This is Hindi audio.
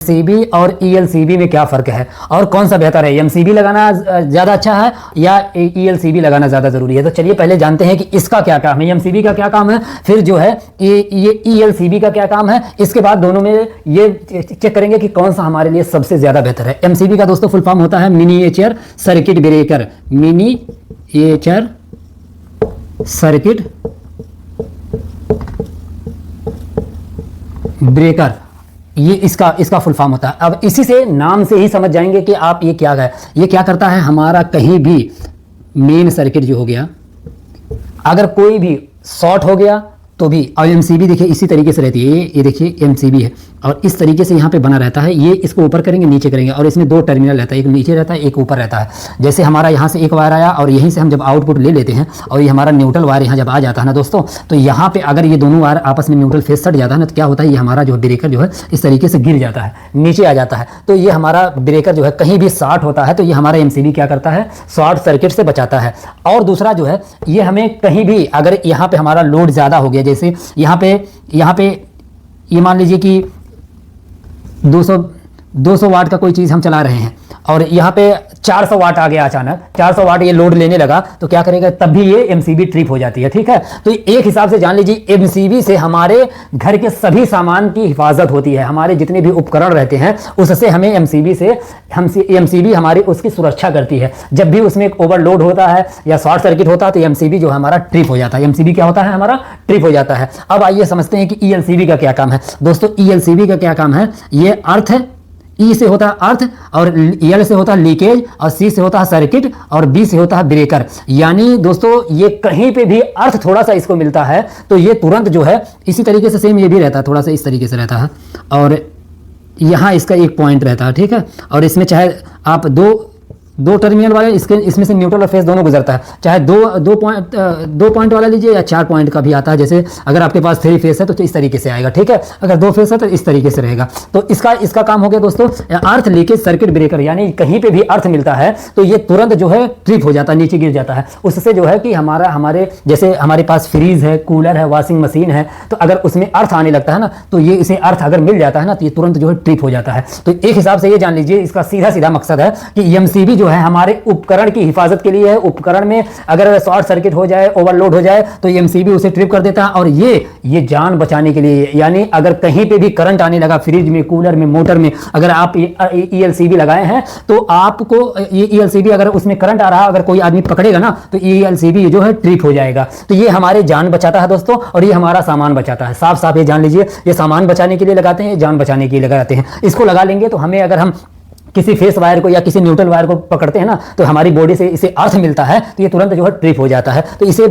सीबी और ईएलसीबी में क्या फ़र्क है और कौन सा बेहतर है, एमसीबी लगाना ज़्यादा अच्छा है या ईएलसीबी लगाना ज़्यादा ज़रूरी है। तो चलिए पहले जानते हैं कि इसका क्या काम है, एमसीबी का क्या काम है, फिर जो है ये ईएलसीबी का क्या काम है। इसके बाद दोनों में ये चेक करेंगे कि कौन सा हमारे लिए सबसे ज़्यादा बेहतर है। एमसीबी का दोस्तों फुल फॉर्म होता है miniature circuit breaker, miniature circuit breaker, ये इसका फुल फॉर्म होता है। अब इसी से नाम से ही समझ जाएंगे कि आप ये क्या है। ये क्या करता है, हमारा कहीं भी मेन सर्किट जो हो गया, अगर कोई भी शॉर्ट हो गया तो भी, और एमसीबी देखिए इसी तरीके से रहती है, ये देखिए एमसीबी है और इस तरीके से यहाँ पे बना रहता है। ये इसको ऊपर करेंगे नीचे करेंगे और इसमें दो टर्मिनल रहता है, एक नीचे रहता है एक ऊपर रहता है। जैसे हमारा यहाँ से एक वायर आया और यहीं से हम जब आउटपुट ले लेते हैं और ये हमारा न्यूट्रल वायर यहाँ जब आ जाता है ना दोस्तों, तो यहाँ पे अगर ये दोनों वायर आपस में न्यूट्रल फेस सट जाता है ना, तो क्या होता है, ये हमारा जो ब्रेकर जो है इस तरीके से गिर जाता है, नीचे आ जाता है। तो ये हमारा ब्रेकर जो है कहीं भी शॉर्ट होता है तो ये हमारा एमसीबी क्या करता है, शॉर्ट सर्किट से बचाता है। और दूसरा जो है, ये हमें कहीं भी अगर यहाँ पे हमारा लोड ज़्यादा हो गया, जैसे यहाँ पे ये मान लीजिए कि 200 वाट का कोई चीज़ हम चला रहे हैं और यहाँ पे 400 वाट आ गया, अचानक 400 वाट ये लोड लेने लगा, तो क्या करेगा, तब भी ये एमसीबी ट्रिप हो जाती है। ठीक है, तो एक हिसाब से जान लीजिए एमसीबी से हमारे घर के सभी सामान की हिफाजत होती है, हमारे जितने भी उपकरण रहते हैं उससे हमें एमसीबी हमारी उसकी सुरक्षा करती है। जब भी उसमें ओवरलोड होता है या शॉर्ट सर्किट होता है तो एमसीबी जो हमारा ट्रिप हो जाता है। एमसीबी क्या होता है, हमारा ट्रिप हो जाता है। अब आइए समझते हैं कि ईएलसीबी का क्या काम है। दोस्तों ईएलसीबी का क्या काम है, ये अर्थ है, ई से होता है अर्थ और एल से होता है लीकेज और सी से होता है सर्किट और बी से होता है ब्रेकर। यानी दोस्तों ये कहीं पे भी अर्थ थोड़ा सा इसको मिलता है तो ये तुरंत जो है इसी तरीके से सेम ये भी रहता है, थोड़ा सा इस तरीके से रहता है और यहाँ इसका एक पॉइंट रहता है। ठीक है, और इसमें चाहे आप दो टर्मिनल वाले इसमें से न्यूट्रल और फेस दोनों गुजरता है, चाहे दो पॉइंट वाला लीजिए या 4 पॉइंट का भी आता है। जैसे अगर आपके पास 3 फेस है तो इस तरीके से आएगा। ठीक है, अगर 2 फेस है तो इस तरीके से रहेगा। तो इसका काम हो गया दोस्तों अर्थ लीकेज सर्किट ब्रेकर। यानी कहीं पे भी अर्थ मिलता है तो ये तुरंत जो है ट्रिप हो जाता है, नीचे गिर जाता है। उससे जो है कि हमारे जैसे हमारे पास फ्रीज है, कूलर है, वॉशिंग मशीन है, तो अगर उसमें अर्थ आने लगता है ना, तो ये इसे अर्थ अगर मिल जाता है ना तो ये तुरंत जो है ट्रिप हो जाता है। तो एक हिसाब से ये जान लीजिए इसका सीधा मकसद है कि एमसीबी जो है हमारे उपकरण की हिफाजत के लिए है। उपकरण में अगर शॉर्ट सर्किट हो जाए, ओवरलोड हो जाए तो एमसीबी उसे ट्रिप कर देता है। और ये जान बचाने के लिए, यानी अगर कहीं पे भी करंट आने लगा, फ्रिज में, कूलर में, मोटर में, अगर आप ईएलसीबी लगाए हैं तो आपको ये ईएलसीबी अगर उसमें करंट आ रहा, अगर कोई आदमी पकड़ेगा ना तो ईएलसीबी जो है ट्रिप हो जाएगा। तो ये हमारे जान बचाता है दोस्तों और ये हमारा सामान बचाता है। साफ ये जान लीजिए, ये सामान बचाने के लिए लगाते हैं, जान बचाने के लिए लगाते हैं। इसको लगा लेंगे तो हमें, अगर हम किसी फेस वायर को या किसी न्यूट्रल वायर को पकड़ते हैं ना तो हमारी बॉडी से इसे अर्थ मिलता है तो ये तुरंत जो है ट्रिप हो जाता है। तो इसे